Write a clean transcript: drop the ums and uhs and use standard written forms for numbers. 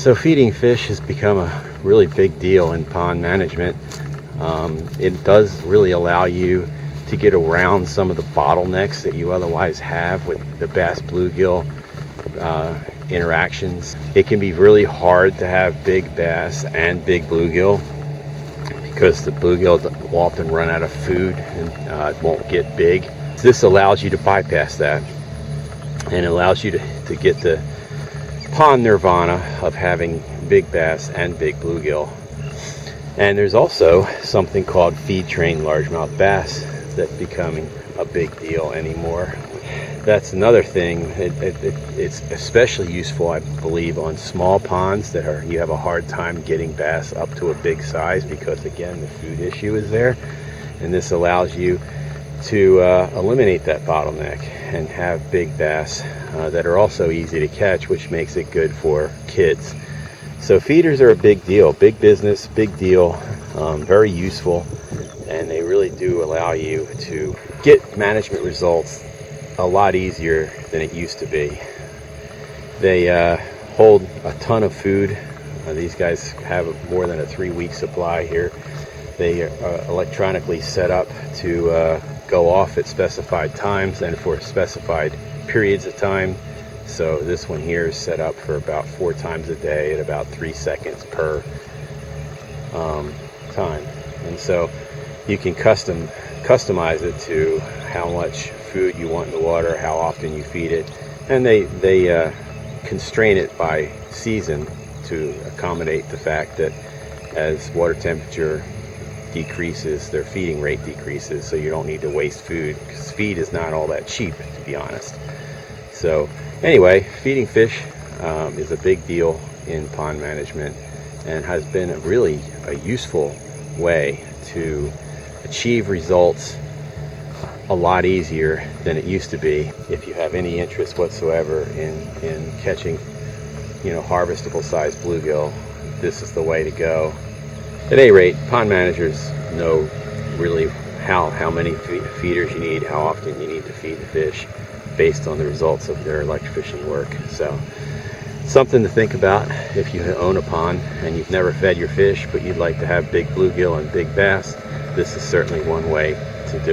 So feeding fish has become a really big deal in pond management. It does really allow you to get around some of the bottlenecks that you otherwise have with the bass bluegill interactions. It can be really hard to have big bass and big bluegill because the bluegill will often run out of food and it won't get big. This allows you to bypass that and allows you to get the pond nirvana of having big bass and big bluegill. And there's also something called feed train largemouth bass that's becoming a big deal anymore. That's another thing. It's especially useful, I believe, on small ponds that you have a hard time getting bass up to a big size because, again, the food issue is there. And this allows you to eliminate that bottleneck and have big bass that are also easy to catch, which makes it good for kids. So feeders are a big deal, big business, big deal, very useful, and they really do allow you to get management results a lot easier than it used to be. They hold a ton of food. These guys have more than a 3-week supply here. They are electronically set up to go off at specified times and for specified periods of time. So this one here is set up for about 4 times a day at about 3 seconds per time. And so you can customize it to how much food you want in the water, how often you feed it, and they constrain it by season to accommodate the fact that as water temperature decreases, their feeding rate decreases, so you don't need to waste food because feed is not all that cheap, to be honest. So anyway, feeding fish is a big deal in pond management and has been a useful way to achieve results a lot easier than it used to be. If you have any interest whatsoever in catching, harvestable sized bluegill, this is the way to go. At any rate, pond managers know really how many feeders you need, how often you need to feed the fish based on the results of their electrofishing work. So something to think about if you own a pond and you've never fed your fish but you'd like to have big bluegill and big bass. This is certainly one way to do it.